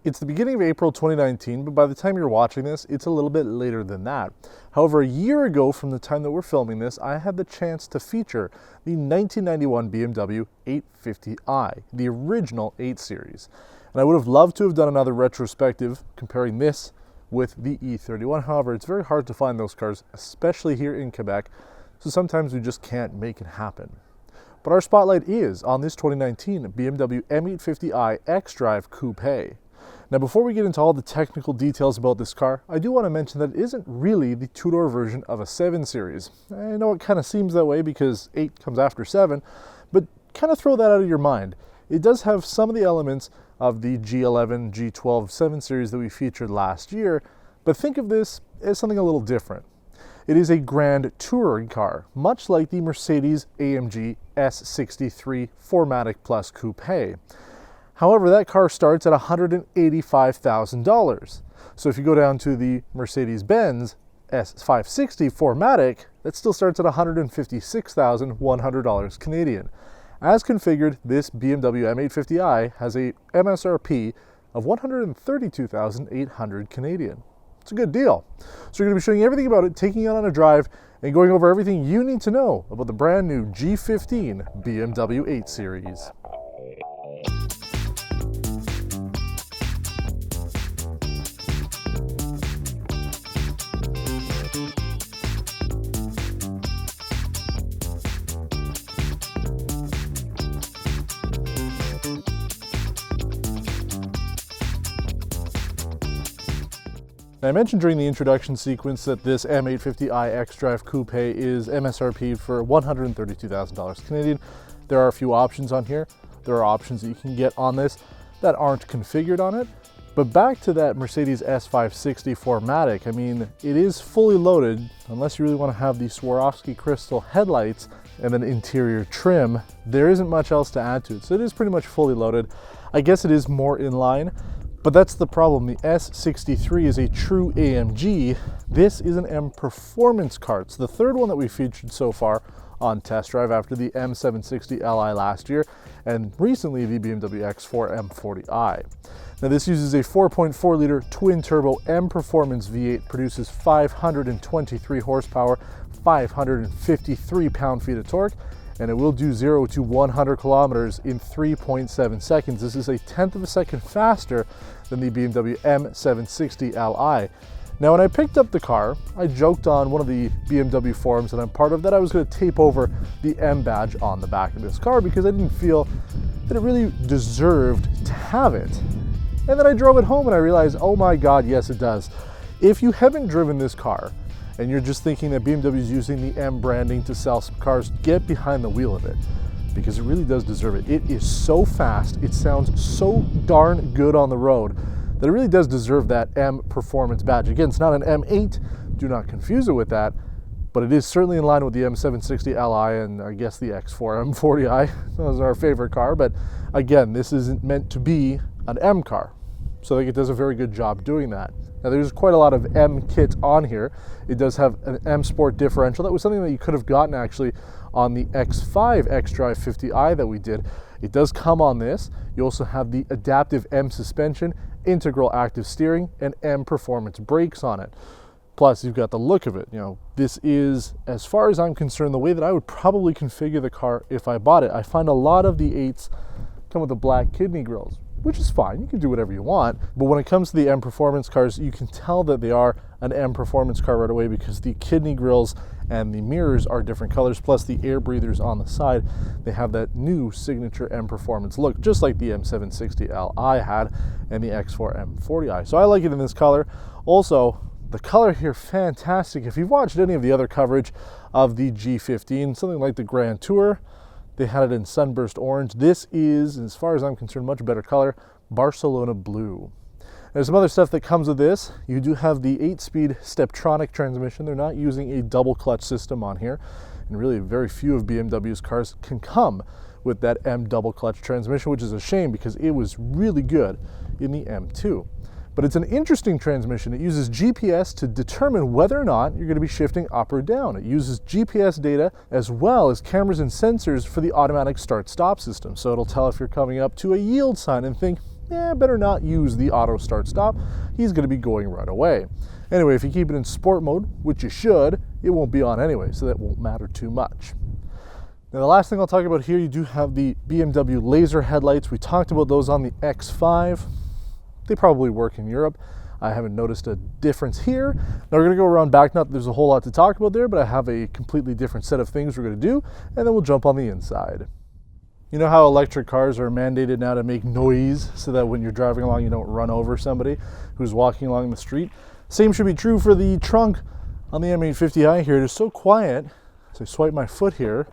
It's the beginning of April 2019, but by the time you're watching this, it's a little bit later than that. However, a year ago from the time that we're filming this, I had the chance to feature the 1991 BMW 850i, the original 8 Series. And I would have loved to have done another retrospective comparing this with the E31. However, it's very hard to find those cars, especially here in Quebec, so sometimes we just can't make it happen. But our spotlight is on this 2019 BMW M850i xDrive Coupe. Now, before we get into all the technical details about this car, I do want to mention that it isn't really the two-door version of a 7 Series. I know it kind of seems that way because 8 comes after 7, but kind of throw that out of your mind. It does have some of the elements of the G11, G12 7 Series that we featured last year, but think of this as something a little different. It is a grand touring car, much like the Mercedes-AMG S63 4MATIC Plus Coupe. However, that car starts at $185,000. So if you go down to the Mercedes-Benz S560 4MATIC, that still starts at $156,100 Canadian. As configured, this BMW M850i has a MSRP of $132,800 Canadian. It's a good deal. So we're going to be showing you everything about it, taking it on a drive, and going over everything you need to know about the brand new G15 BMW 8 Series. I mentioned during the introduction sequence that this M850i xDrive Coupe is MSRP for $132,000 Canadian. There are a few options on here. There are options that you can get on this that aren't configured on it. But back to that Mercedes S560 4MATIC, I mean, it is fully loaded, unless you really want to have the Swarovski crystal headlights and an interior trim. There isn't much else to add to it, so it is pretty much fully loaded. I guess it is more in line. But that's the problem. The S63 is a true AMG. This is an M performance car. It's the third one that we featured so far on test drive after the M760 Li last year and recently the BMW X4 M40i. Now this uses a 4.4 liter twin turbo M performance V8, produces 523 horsepower, 553 pound-feet of torque, and it will do 0 to 100 kilometers in 3.7 seconds. This is a 1/10 of a second faster than the BMW M760 Li. Now, when I picked up the car, I joked on one of the BMW forums that I'm part of that I was going to tape over the M badge on the back of this car because I didn't feel that it really deserved to have it. And then I drove it home and I realized, oh my God, yes it does. If you haven't driven this car, and you're just thinking that BMW is using the M branding to sell some cars, get behind the wheel of it, because it really does deserve it. It is so fast, it sounds so darn good on the road, that it really does deserve that M performance badge. Again, it's not an M8, do not confuse it with that, but it is certainly in line with the M760 Li and I guess the X4 M40i. Those are our favorite car, but again, this isn't meant to be an M car. So I think it does a very good job doing that. Now there's quite a lot of M kit on here. It does have an M Sport differential. That was something that you could have gotten actually on the X5 xDrive 50i that we did. It does come on this. You also have the adaptive M suspension, integral active steering, and M performance brakes on it. Plus you've got the look of it. You know, this is, as far as I'm concerned, the way that I would probably configure the car if I bought it. I find a lot of the 8s come with the black kidney grills, which is fine, you can do whatever you want. But when it comes to the M performance cars, you can tell that they are an M performance car right away because the kidney grills and the mirrors are different colors, plus the air breathers on the side, they have that new signature M performance look, just like the M760 Li had and the X4 M40i. So I like it in this color. Also, the color here, fantastic. If you've watched any of the other coverage of the G15, something like the Grand Tour, they had it in sunburst orange. This is, as far as I'm concerned, much better color, Barcelona Blue. There's some other stuff that comes with this. You do have the 8-speed Steptronic transmission. They're not using a double clutch system on here. And really very few of BMW's cars can come with that M double clutch transmission, which is a shame because it was really good in the M2. But it's an interesting transmission. It uses GPS to determine whether or not you're going to be shifting up or down. It uses GPS data as well as cameras and sensors for the automatic start-stop system. So it'll tell if you're coming up to a yield sign and think, better not use the auto start stop. He's going to be going right away. Anyway, if you keep it in sport mode, which you should, it won't be on anyway, so that won't matter too much. Now the last thing I'll talk about here, you do have the BMW Laser headlights. We talked about those on the X5. They probably work in Europe. I haven't noticed a difference here. Now we're gonna go around back. Not that there's a whole lot to talk about there, but I have a completely different set of things we're gonna do, and then we'll jump on the inside. You know how electric cars are mandated now to make noise so that when you're driving along you don't run over somebody who's walking along the street? Same should be true for the trunk on the M850i here. It is so quiet. So I swipe my foot here.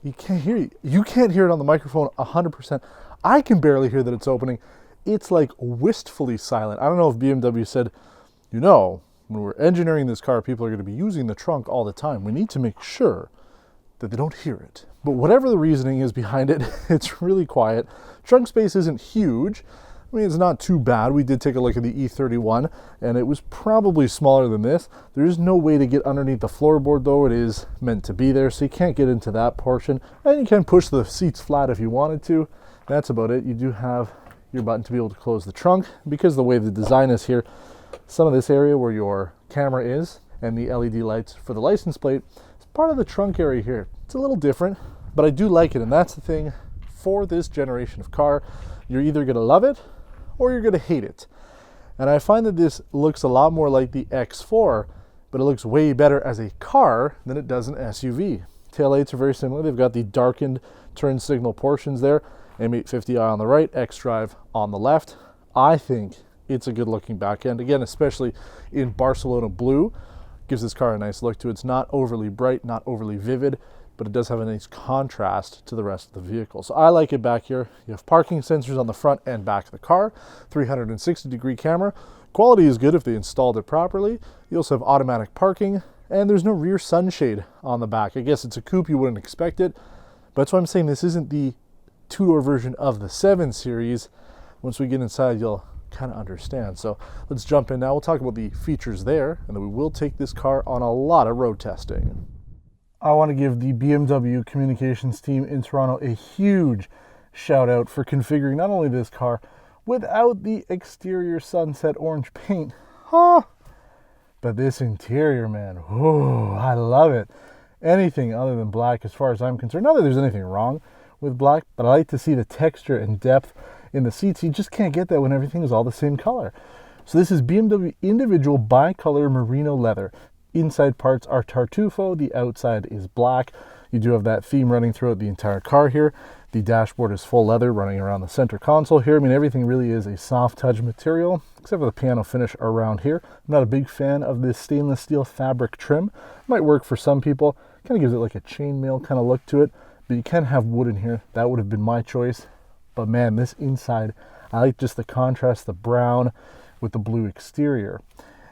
You can't hear it. You can't hear it on the microphone 100%. I can barely hear that it's opening. It's like wistfully silent. I don't know if BMW said, you know, when we're engineering this car, people are going to be using the trunk all the time. We need to make sure that they don't hear it. But whatever the reasoning is behind it, it's really quiet. Trunk space isn't huge. I mean, it's not too bad. We did take a look at the E31, and it was probably smaller than this. There is no way to get underneath the floorboard, though. It is meant to be there, so you can't get into that portion. And you can push the seats flat if you wanted to. That's about it. You do have your button to be able to close the trunk. Because the way the design is here, some of this area where your camera is and the LED lights for the license plate is part of the trunk area here. It's a little different, but I do like it, and that's the thing for this generation of car. You're either going to love it or you're going to hate it. And I find that this looks a lot more like the X4, but it looks way better as a car than it does an SUV. Taillights are very similar. They've got the darkened turn signal portions there. M850i on the right, xDrive on the left. I think it's a good looking back end. Again, especially in Barcelona Blue, gives this car a nice look to it. It's not overly bright, not overly vivid, but it does have a nice contrast to the rest of the vehicle. So I like it back here. You have parking sensors on the front and back of the car, 360-degree camera. Quality is good if they installed it properly. You also have automatic parking, and there's no rear sunshade on the back. I guess it's a coupe, you wouldn't expect it, but that's why I'm saying this isn't the two-door version of the 7 Series. Once we get inside, you'll kind of understand. So let's jump in now. We'll talk about the features there, and then we will take this car on a lot of road testing. I want to give the BMW communications team in Toronto a huge shout out for configuring not only this car without the exterior sunset orange paint, but this interior, man. Oh, I love it. Anything other than black as far as I'm concerned. Not that there's anything wrong with black, but I like to see the texture and depth in the seats. You just can't get that when everything is all the same color. So this is BMW individual bicolor merino leather. Inside parts are Tartufo, the outside is black. You do have that theme running throughout the entire car here. The dashboard is full leather running around the center console here. I mean, everything really is a soft touch material, except for the piano finish around here. I'm not a big fan of this stainless steel fabric trim. Might work for some people. Kind of gives it like a chainmail kind of look to it. But you can have wood in here. That would have been my choice. But man, this inside, I like just the contrast, the brown with the blue exterior.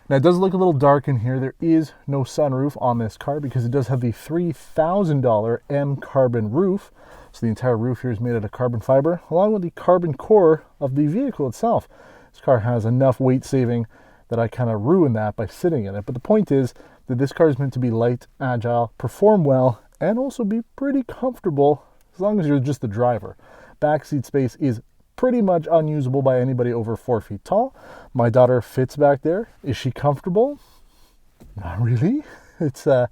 Now it does look a little dark in here. There is no sunroof on this car because it does have the $3,000 M carbon roof. So the entire roof here is made out of carbon fiber, along with the carbon core of the vehicle itself. This car has enough weight saving that I kind of ruined that by sitting in it. But the point is that this car is meant to be light, agile, perform well, and also be pretty comfortable as long as you're just the driver. Backseat space is pretty much unusable by anybody over 4 feet tall. My daughter fits back there. Is she comfortable? Not really. It's a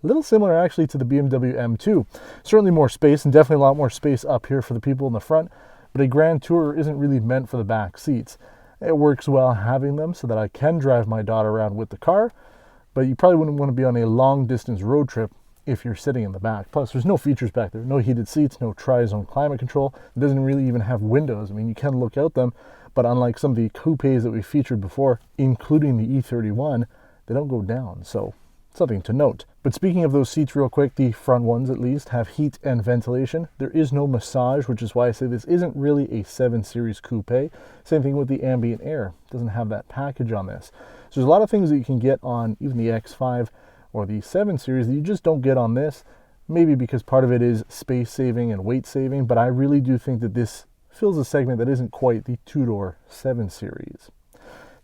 little similar actually to the BMW M2. Certainly more space, and definitely a lot more space up here for the people in the front, but a Grand Tourer isn't really meant for the back seats. It works well having them so that I can drive my daughter around with the car, but you probably wouldn't want to be on a long distance road trip if you're sitting in the back. Plus, there's no features back there. No heated seats, no tri-zone climate control. It doesn't really even have windows. I mean, you can look out them, but unlike some of the coupes that we featured before, including the E31, they don't go down. So, something to note. But speaking of those seats real quick, the front ones at least have heat and ventilation. There is no massage, which is why I say this isn't really a 7 Series Coupe. Same thing with the ambient air. It doesn't have that package on this. So there's a lot of things that you can get on even the X5 or the 7 Series that you just don't get on this, maybe because part of it is space saving and weight saving, but I really do think that this fills a segment that isn't quite the two-door 7 Series.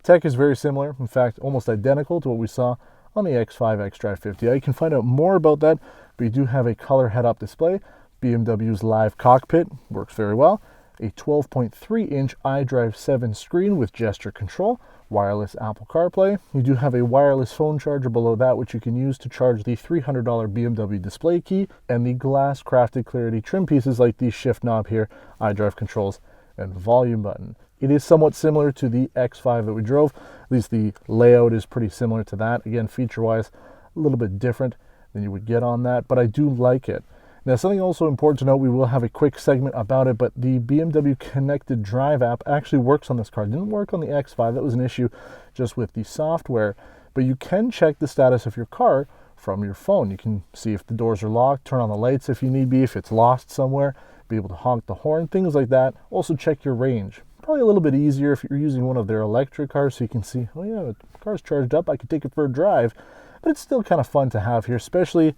Tech is very similar, in fact, almost identical to what we saw on the X5 xDrive 50i. You can find out more about that, but you do have a color head-up display. BMW's live cockpit works very well. a 12.3-inch iDrive 7 screen with gesture control, wireless Apple CarPlay. You do have a wireless phone charger below that, which you can use to charge the $300 BMW display key, and the glass crafted clarity trim pieces like the shift knob here, iDrive controls, and volume button. It is somewhat similar to the X5 that we drove. At least the layout is pretty similar to that. Again, feature-wise, a little bit different than you would get on that, but I do like it. Now, something also important to note, we will have a quick segment about it, but the BMW ConnectedDrive app actually works on this car. It didn't work on the X5. That was an issue just with the software, but you can check the status of your car from your phone. You can see if the doors are locked, turn on the lights if you need be, if it's lost somewhere, be able to honk the horn, things like that. Also check your range. Probably a little bit easier if you're using one of their electric cars, so you can see, oh yeah, the car's charged up, I could take it for a drive. But it's still kind of fun to have here, especially if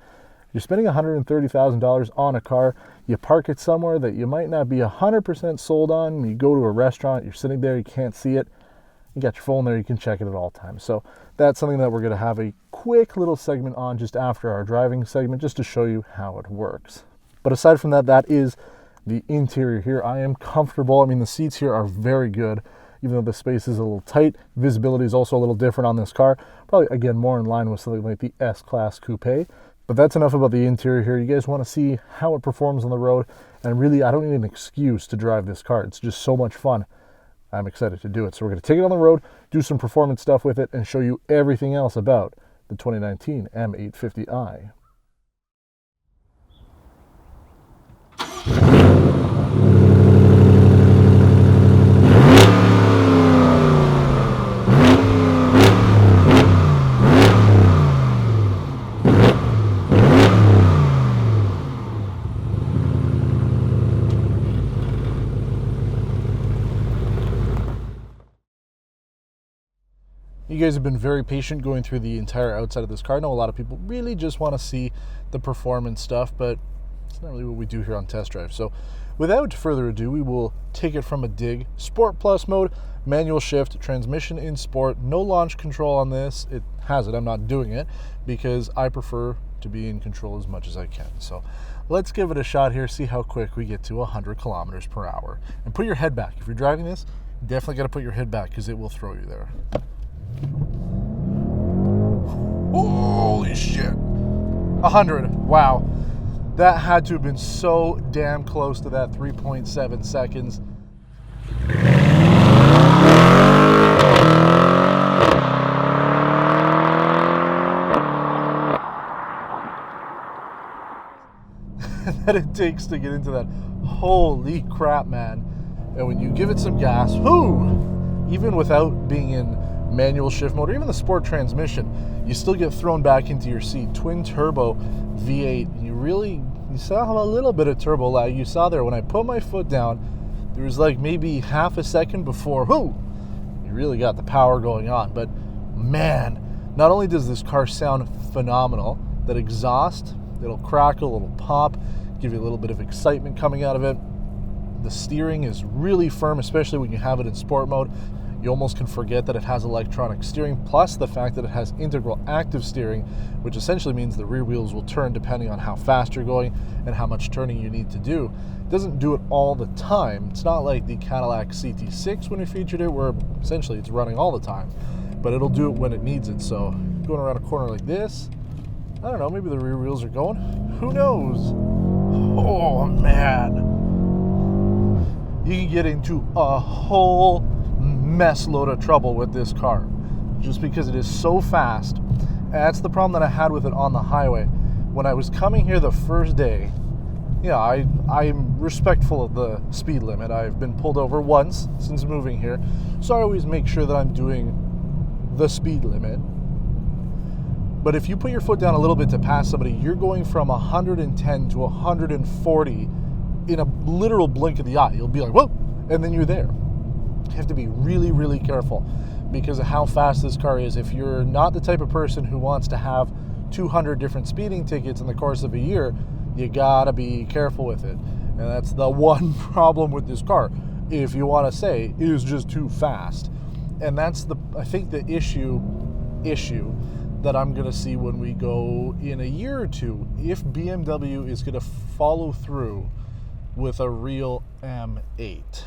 you're spending $130,000 on a car, you park it somewhere that you might not be 100% sold on, you go to a restaurant, you're sitting there, you can't see it, you got your phone there, you can check it at all times. So that's something that we're going to have a quick little segment on just after our driving segment, just to show you how it works. But aside from that, that is the interior here. I am comfortable. I mean, the seats here are very good, even though the space is a little tight. Visibility is also a little different on this car. Probably, again, more in line with something like the S-Class Coupe. But that's enough about the interior here. You guys want to see how it performs on the road. And really, I don't need an excuse to drive this car. It's just so much fun. I'm excited to do it. So we're going to take it on the road, do some performance stuff with it, and show you everything else about the 2019 M850i. You guys have been very patient going through the entire outside of this car. I know a lot of people really just want to see the performance stuff, but it's not really what we do here on Test Drive. So without further ado, we will take it from a dig. Sport Plus mode, manual shift, transmission in sport, no launch control on this. It has it, I'm not doing it because I prefer to be in control as much as I can. So let's give it a shot here, see how quick we get to 100 kilometers per hour. And put your head back. If you're driving this, definitely got to put your head back because it will throw you there. Holy shit. 100. Wow. That had to have been so damn close to that 3.7 seconds. That it takes to get into that. Holy crap, man. And when you give it some gas, whoo, even without being in manual shift mode or even the sport transmission, you still get thrown back into your seat. Twin turbo V8. You saw a little bit of turbo lag. You saw there when I put my foot down, there was like maybe half a second before, whoo, you really got the power going on. But man, not only does this car sound phenomenal, that exhaust, it'll crackle, it'll pop, give you a little bit of excitement coming out of it. The steering is really firm, especially when you have it in sport mode. You almost can forget that it has electronic steering, plus the fact that it has integral active steering, which essentially means the rear wheels will turn depending on how fast you're going and how much turning you need to do. It doesn't do it all the time. It's not like the Cadillac CT6 when we featured it, where essentially it's running all the time, but it'll do it when it needs it. So going around a corner like this, I don't know, maybe the rear wheels are going. Who knows? Oh man. You can get into a whole mess load of trouble with this car just because it is so fast. And that's the problem that I had with it on the highway. When I was coming here the first day, yeah, I'm respectful of the speed limit. I've been pulled over once since moving here, so I always make sure that I'm doing the speed limit. But if you put your foot down a little bit to pass somebody, you're going from 110 to 140 in a literal blink of the eye. You'll be like, whoa, and then you're there. You have to be really, really careful because of how fast this car is. If you're not the type of person who wants to have 200 different speeding tickets in the course of a year, you gotta be careful with it. And that's the one problem with this car, if you want to say, it is just too fast. And that's I think the issue that I'm gonna see when we go in a year or two, if BMW is gonna follow through with a real M8.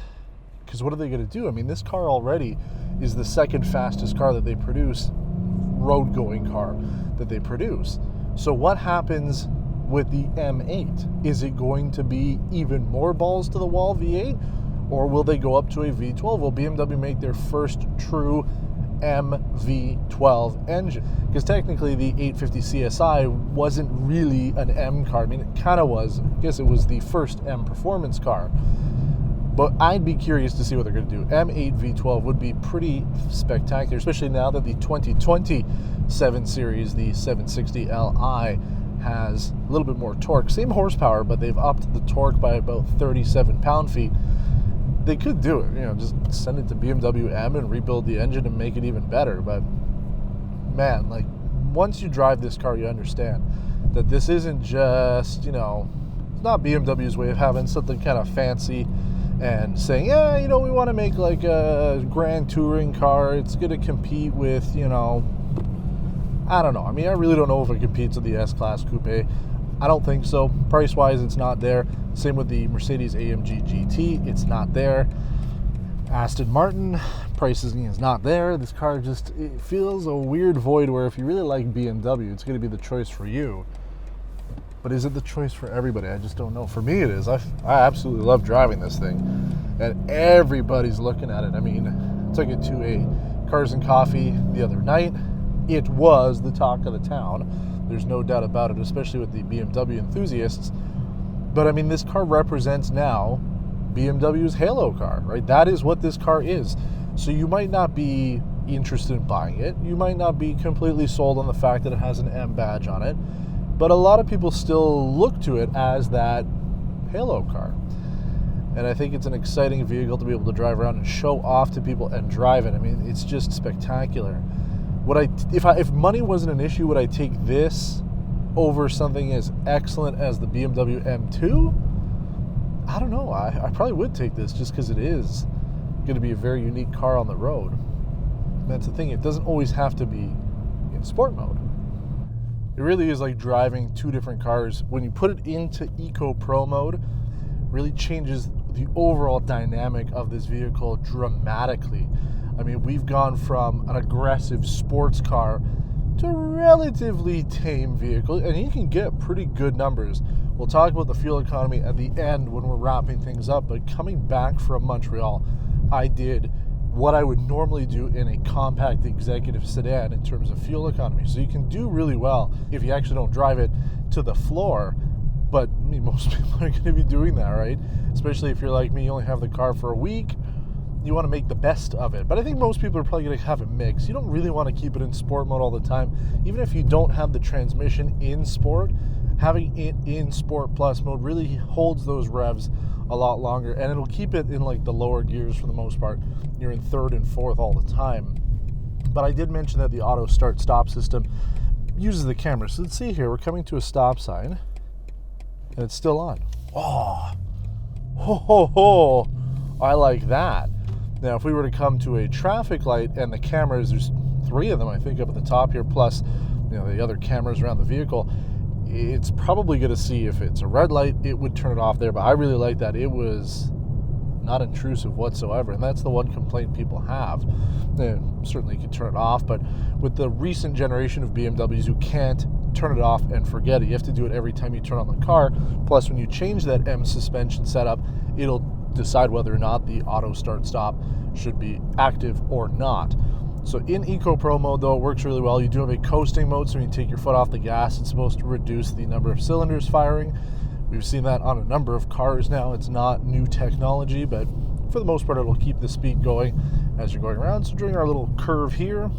Because what are they going to do? I mean, this car already is the second fastest car that they produce, road-going car that they produce. So what happens with the M8? Is it going to be even more balls to the wall V8? Or will they go up to a V12? Will BMW make their first true MV12 engine? Because technically the 850 CSI wasn't really an M car. I mean, it kind of was. I guess it was the first M performance car. But I'd be curious to see what they're going to do. M8 V12 would be pretty spectacular, especially now that the 2020 7 Series, the 760Li, has a little bit more torque. Same horsepower, but they've upped the torque by about 37 pound-feet. They could do it, just send it to BMW M and rebuild the engine and make it even better. But man, like, once you drive this car, you understand that this isn't just, it's not BMW's way of having something kind of fancy and saying, yeah, we want to make like a grand touring car. It's going to compete with, I don't know. I mean, I really don't know if it competes with the S-Class Coupe. I don't think so. Price-wise, it's not there. Same with the Mercedes AMG GT. It's not there. Aston Martin, pricing is not there. This car it feels a weird void where if you really like BMW, it's going to be the choice for you. But is it the choice for everybody? I just don't know. For me, it is. I absolutely love driving this thing. And everybody's looking at it. I mean, I took it to a Cars and Coffee the other night. It was the talk of the town. There's no doubt about it, especially with the BMW enthusiasts. But I mean, this car represents now BMW's halo car, right? That is what this car is. So you might not be interested in buying it. You might not be completely sold on the fact that it has an M badge on it. But a lot of people still look to it as that halo car. And I think it's an exciting vehicle to be able to drive around and show off to people and drive it. I mean, it's just spectacular. If money wasn't an issue, would I take this over something as excellent as the BMW M2? I don't know. I probably would take this just because it is going to be a very unique car on the road. And that's the thing. It doesn't always have to be in sport mode. It really is like driving two different cars. When you put it into Eco Pro mode, it really changes the overall dynamic of this vehicle dramatically. I mean, we've gone from an aggressive sports car to a relatively tame vehicle, and you can get pretty good numbers. We'll talk about the fuel economy at the end when we're wrapping things up, but coming back from Montreal, I did what I would normally do in a compact executive sedan in terms of fuel economy. So you can do really well if you actually don't drive it to the floor, but I mean, most people are going to be doing that, right? Especially if you're like me, you only have the car for a week. You want to make the best of it. But I think most people are probably going to have it mixed. You don't really want to keep it in sport mode all the time. Even if you don't have the transmission in sport, having it in Sport Plus mode really holds those revs a lot longer, and it'll keep it in like the lower gears for the most part. You're in third and fourth all the time. But I did mention that the auto start stop system uses the camera. So let's see here, we're coming to a stop sign and it's still on. Oh, ho, ho, ho. I like that. Now, if we were to come to a traffic light and the cameras, there's 3 of them, I think, up at the top here, plus the other cameras around the vehicle, it's probably going to see if it's a red light, it would turn it off there. But I really like that. It was not intrusive whatsoever, and that's the one complaint people have. Certainly you can turn it off, but with the recent generation of BMWs, you can't turn it off and forget it. You have to do it every time you turn on the car. Plus, when you change that M suspension setup, it'll decide whether or not the auto start stop should be active or not. So in Eco Pro mode, though, it works really well. You do have a coasting mode, so when you take your foot off the gas, it's supposed to reduce the number of cylinders firing. We've seen that on a number of cars now. It's not new technology, but for the most part, it'll keep the speed going as you're going around. So during our little curve here,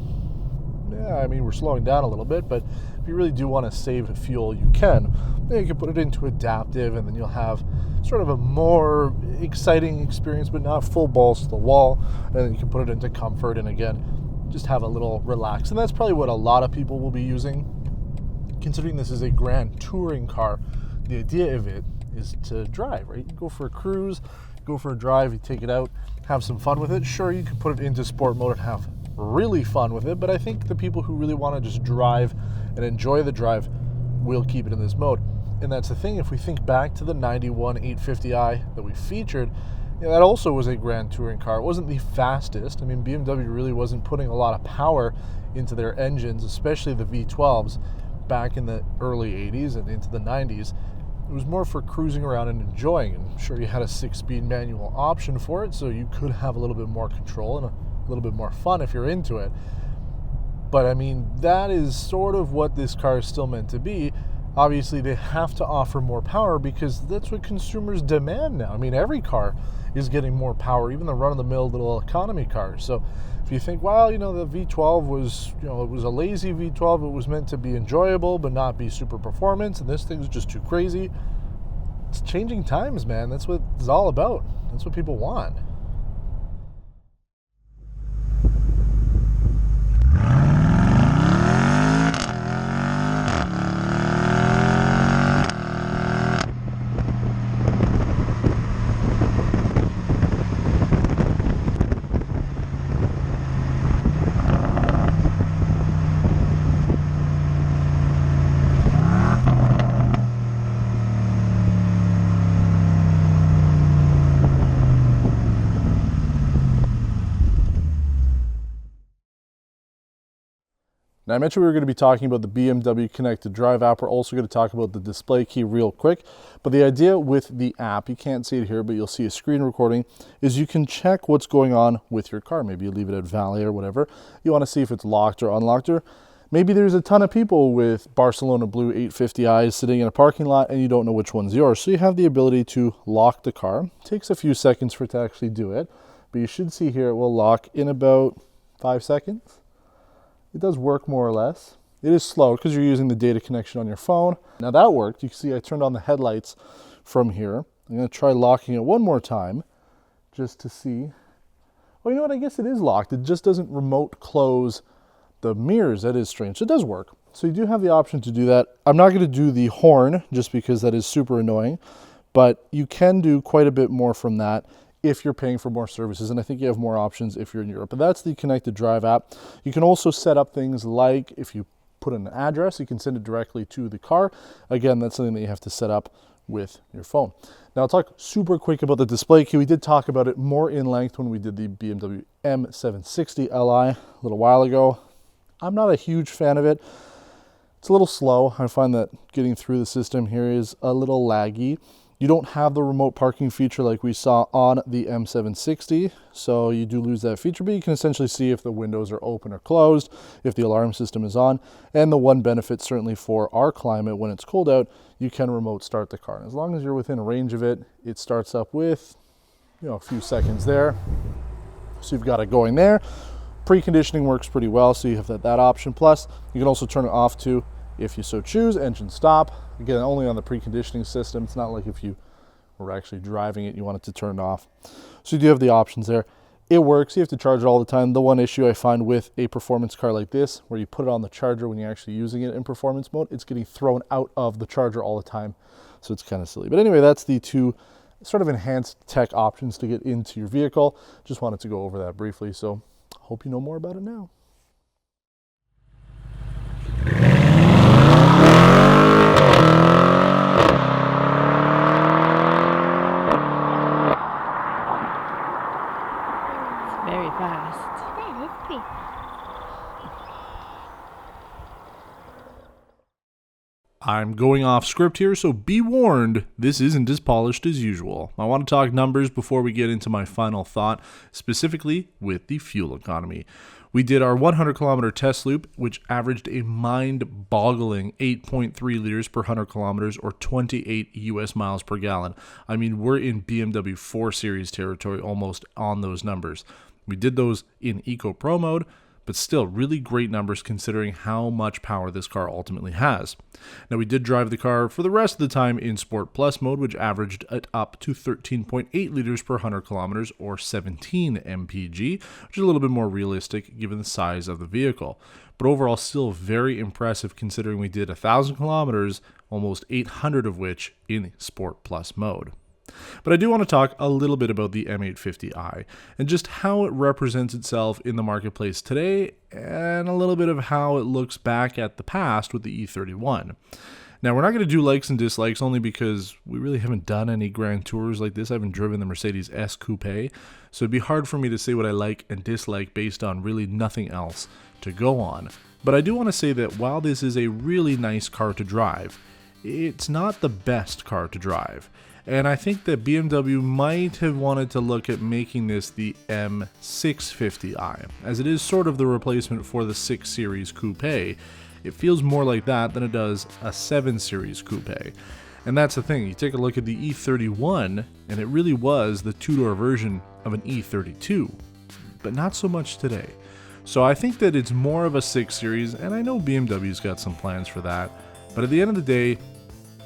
I mean, we're slowing down a little bit, but if you really do want to save fuel, you can. Then you can put it into adaptive, and then you'll have sort of a more exciting experience, but not full balls to the wall. And then you can put it into comfort, and again, just have a little relax. And that's probably what a lot of people will be using. Considering this is a grand touring car, the idea of it is to drive, right? You go for a cruise, go for a drive, you take it out, have some fun with it. Sure, you can put it into sport mode and have really fun with it, but I think the people who really want to just drive and enjoy the drive will keep it in this mode. And that's the thing, if we think back to the 91 850i that we featured, that also was a Grand Touring car. It wasn't the fastest. I mean, BMW really wasn't putting a lot of power into their engines, especially the V12s, back in the early 80s and into the 90s. It was more for cruising around and enjoying. And sure, you had a 6-speed manual option for it, so you could have a little bit more control and a little bit more fun if you're into it. But I mean, that is sort of what this car is still meant to be. Obviously, they have to offer more power because that's what consumers demand now. I mean, every car is getting more power, even the run-of-the-mill little economy cars. So if you think, well, the V12 was, it was a lazy V12, it was meant to be enjoyable but not be super performance, and this thing's just too crazy. It's changing times, man. That's what it's all about. That's what people want. Now, I mentioned we were going to be talking about the BMW ConnectedDrive app. We're also going to talk about the display key real quick. But the idea with the app, you can't see it here, but you'll see a screen recording, is you can check what's going on with your car. Maybe you leave it at valet or whatever. You want to see if it's locked or unlocked, or maybe there's a ton of people with Barcelona Blue 850i's sitting in a parking lot and you don't know which one's yours. So you have the ability to lock the car. It takes a few seconds for it to actually do it, but you should see here it will lock in about 5 seconds. It does work more or less. It is slow because you're using the data connection on your phone. Now that worked. You can see I turned on the headlights from here. I'm going to try locking it one more time just to see. Oh, you know what? I guess it is locked. It just doesn't remote close the mirrors. That is strange. It does work. So you do have the option to do that. I'm not going to do the horn just because that is super annoying, but you can do quite a bit more from that if you're paying for more services, and I think you have more options if you're in Europe. But that's the ConnectedDrive app. You can also set up things like if you put in an address, you can send it directly to the car. Again, that's something that you have to set up with your phone. Now I'll talk super quick about the display key. We did talk about it more in length when we did the BMW M760i a little while ago. I'm not a huge fan of it. It's a little slow. I find that getting through the system here is a little laggy. You don't have the remote parking feature like we saw on the M760, so you do lose that feature, but you can essentially see if the windows are open or closed, if the alarm system is on. And the one benefit certainly for our climate, when it's cold out, you can remote start the car. And as long as you're within range of it, it starts up with, a few seconds there. So you've got it going there. Preconditioning works pretty well, so you have that option. Plus, you can also turn it off too, if you so choose. Engine stop. Again, only on the preconditioning system. It's not like if you were actually driving it, you want it to turn off. So you do have the options there. It works. You have to charge it all the time. The one issue I find with a performance car like this, where you put it on the charger when you're actually using it in performance mode, it's getting thrown out of the charger all the time. So it's kind of silly. But anyway, that's the two sort of enhanced tech options to get into your vehicle. Just wanted to go over that briefly. So hope you know more about it now. Very fast. Yeah, it's pretty. I'm going off script here, so be warned, this isn't as polished as usual. I want to talk numbers before we get into my final thought, specifically with the fuel economy. We did our 100 kilometer test loop, which averaged a mind-boggling 8.3 liters per 100 kilometers or 28 US miles per gallon. I mean, we're in BMW 4 Series territory almost on those numbers. We did those in Eco Pro mode, but still really great numbers considering how much power this car ultimately has. Now, we did drive the car for the rest of the time in Sport Plus mode, which averaged it up to 13.8 liters per 100 kilometers or 17 mpg, which is a little bit more realistic given the size of the vehicle. But overall, still very impressive considering we did 1,000 kilometers, almost 800 of which in Sport Plus mode. But I do want to talk a little bit about the M850i and just how it represents itself in the marketplace today and a little bit of how it looks back at the past with the E31. Now, we're not going to do likes and dislikes only because we really haven't done any grand tours like this. I haven't driven the Mercedes S Coupe, so it'd be hard for me to say what I like and dislike based on really nothing else to go on. But I do want to say that while this is a really nice car to drive, it's not the best car to drive. And I think that BMW might have wanted to look at making this the M650i, as it is sort of the replacement for the 6 Series Coupe. It feels more like that than it does a 7 Series Coupe. And that's the thing, you take a look at the E31, and it really was the two-door version of an E32, but not so much today. So I think that it's more of a 6 Series, and I know BMW's got some plans for that, but at the end of the day,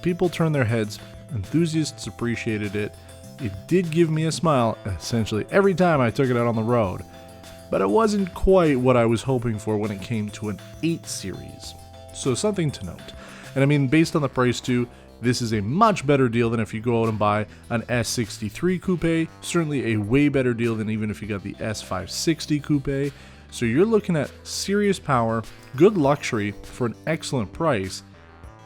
people turn their heads, enthusiasts appreciated it. It did give me a smile essentially every time I took it out on the road, but it wasn't quite what I was hoping for when it came to an 8 Series. So something to note. And I mean, based on the price too, this is a much better deal than if you go out and buy an S63 Coupe, certainly a way better deal than even if you got the S560 Coupe. So you're looking at serious power, good luxury for an excellent price,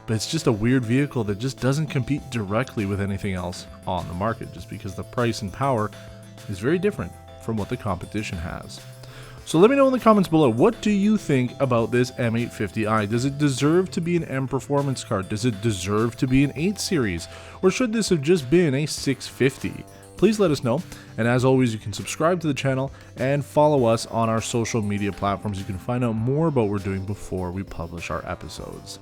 but it's just a weird vehicle that just doesn't compete directly with anything else on the market, just because the price and power is very different from what the competition has. So let me know in the comments below, what do you think about this M850i? Does it deserve to be an M performance car? Does it deserve to be an 8 Series? Or should this have just been a 650? Please let us know, and as always, you can subscribe to the channel and follow us on our social media platforms. You can find out more about what we're doing before we publish our episodes.